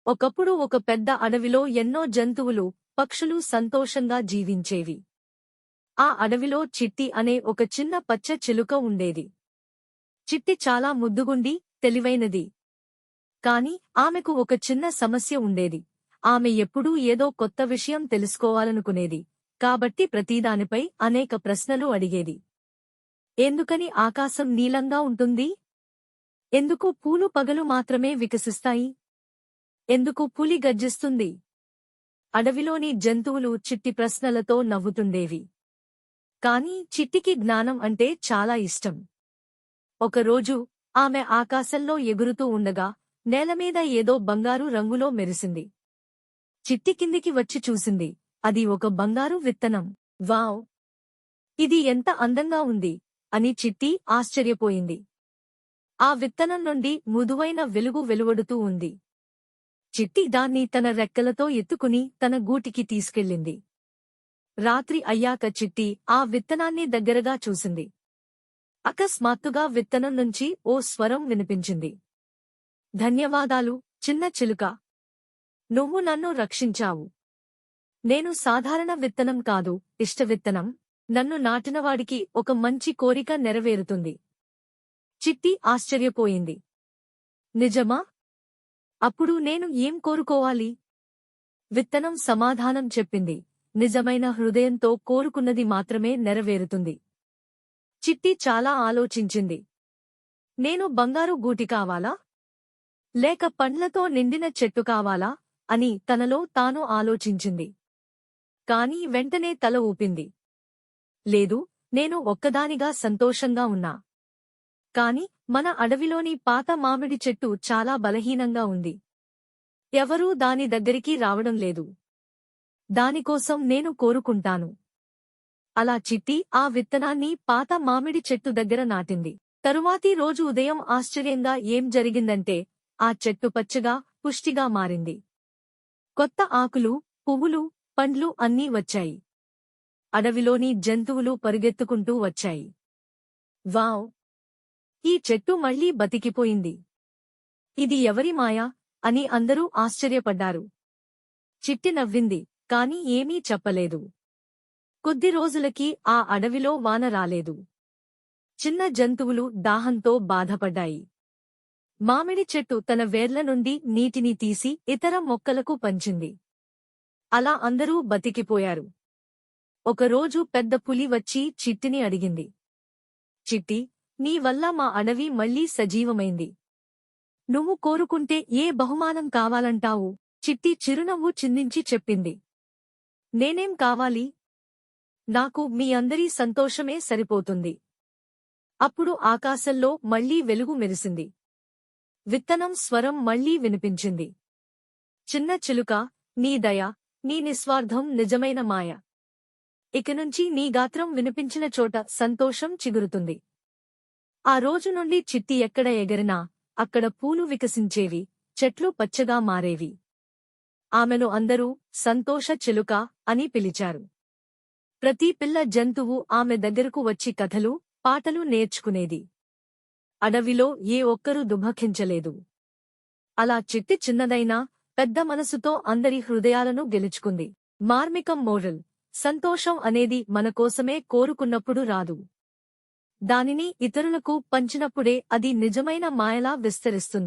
ఒకప్పుడు ఒక పెద్ద అడవిలో ఎన్నో జంతువులు, పక్షులు సంతోషంగా జీవించేవి. ఆ అడవిలో చిట్టి అనే ఒక చిన్న పచ్చ చిలుక ఉండేది. చిట్టి చాలా ముద్దుగుండి, తెలివైనది. కాని ఆమెకు ఒక చిన్న సమస్య ఉండేది. ఆమె ఎప్పుడూ ఏదో కొత్త విషయం తెలుసుకోవాలనుకునేది. కాబట్టి ప్రతిదానిపై అనేక ప్రశ్నలు అడిగేది. ఎందుకని ఆకాశం నీలంగా ఉంటుంది? ఎందుకు పూలు పగలు మాత్రమే వికసిస్తాయి? ఎందుకు పులి గర్జిస్తుంది? అడవిలోని జంతువులు చిట్టి ప్రశ్నలతో నవ్వుతుండేవి. కాని చిట్టికి జ్ఞానం అంటే చాలా ఇష్టం. ఒకరోజు ఆమె ఆకాశంలో ఎగురుతూ ఉండగా నేలమీద ఏదో బంగారు రంగులో మెరిసింది. చిట్టి కిందికి వచ్చి చూసింది. అది ఒక బంగారు విత్తనం. వావ్! ఇది ఎంత అందంగా ఉంది అని చిట్టి ఆశ్చర్యపోయింది. ఆ విత్తనం నుండి మృదువైన వెలుగు వెలువడుతూ ఉంది. చిట్టి దాన్ని తన రెక్కలతో ఎత్తుకుని తన గూటికి తీసుకెళ్ళింది. రాత్రి అయ్యాక చిట్టి ఆ విత్తనాన్ని దగ్గరగా చూసింది. అకస్మాత్తుగా విత్తనం నుంచి ఓ స్వరం వినిపించింది. ధన్యవాదాలు, చిన్న చిలుక. నువ్వు నన్ను రక్షించావు. నేను సాధారణ విత్తనం కాదు, ఇష్టవిత్తనం. నన్ను నాటినవాడికి ఒక మంచి కోరిక నెరవేరుతుంది. చిట్టి ఆశ్చర్యపోయింది. నిజమా? అప్పుడు నేను ఏం కోరుకోవాలి? విత్తనం సమాధానం చెప్పింది. నిజమైన హృదయంతో కోరుకున్నది మాత్రమే నెరవేరుతుంది. చిట్టి చాలా ఆలోచించింది. నేను బంగారు గూటి కావాలా? లేక పండ్లతో నిండిన చెట్టు కావాలా అని తనలో తాను ఆలోచించింది. కాని వెంటనే తల ఊపింది. లేదు, నేను ఒక్కదానిగా సంతోషంగా ఉన్నా. కాని మన అడవిలోని పాత మామిడి చెట్టు చాలా బలహీనంగా ఉంది. ఎవరూ దాని దగ్గరికి రావడం లేదు. దానికోసం నేను కోరుకుంటాను. అలా చిట్టి ఆ విత్తనాన్ని పాత మామిడి చెట్టు దగ్గర నాటింది. తరువాతి రోజు ఉదయం ఆశ్చర్యంగా ఏం జరిగిందంటే ఆ చెట్టు పచ్చగా, పుష్టిగా మారింది. కొత్త ఆకులు, పువ్వులు, పండ్లు అన్నీ వచ్చాయి. అడవిలోని జంతువులు పరుగెత్తుకుంటూ వచ్చాయి. వావ్! ఈ చెట్టు మళ్లీ బతికిపోయింది. ఇది ఎవరి మాయ అని అందరూ ఆశ్చర్యపడ్డారు. చిట్టి నవ్వింది, కాని ఏమీ చెప్పలేదు. కొద్ది రోజులకి ఆ అడవిలో వాన రాలేదు. చిన్న జంతువులు దాహంతో బాధపడ్డాయి. మామిడి చెట్టు తన వేర్ల నుండి నీటిని తీసి ఇతర మొక్కలకు పంచింది. అలా అందరూ బతికిపోయారు. ఒకరోజు పెద్ద పులి వచ్చి చిట్టిని అడిగింది. చిట్టి, నీ వల్ల మా అడవి మళ్లీ సజీవమైంది. నువ్వు కోరుకుంటే ఏ బహుమానం కావాలంటావు? చిట్టి చిరునవ్వు చిందించి చెప్పింది. నేనేం కావాలి? నాకు మీ అందరి సంతోషమే సరిపోతుంది. అప్పుడు ఆకాశంలో మళ్లీ వెలుగు మెరిసింది. విత్తనం స్వరం మళ్లీ వినిపించింది. చిన్న చిలుక, నీ దయ, నీ నిస్వార్థం నిజమైన మాయ. ఇకనుంచి నీ గాత్రం వినిపించిన చోట సంతోషం చిగురుతుంది. ఆ రోజు నుండి చిట్టి ఎక్కడ ఎగరినా అక్కడ పూలు వికసించేవి, చెట్లు పచ్చగా మారేవి. ఆమెను అందరూ సంతోష చిలుక అని పిలిచారు. ప్రతి పిల్ల జంతువు ఆమె దగ్గరకు వచ్చి కథలు, పాటలు నేర్చుకునేది. అడవిలో ఏ ఒక్కరూ దుఃఖించలేదు. అలా చిట్టి చిన్నదైనా పెద్ద మనసుతో అందరి హృదయాలను గెలుచుకుంది. మార్మికం మోరల్: సంతోషం అనేది మన కోసమే కోరుకున్నప్పుడు రాదు. దానిని ఇతరులకు పంచినప్పుడే అది నిజమైన మాయలా విస్తరిస్తుంది.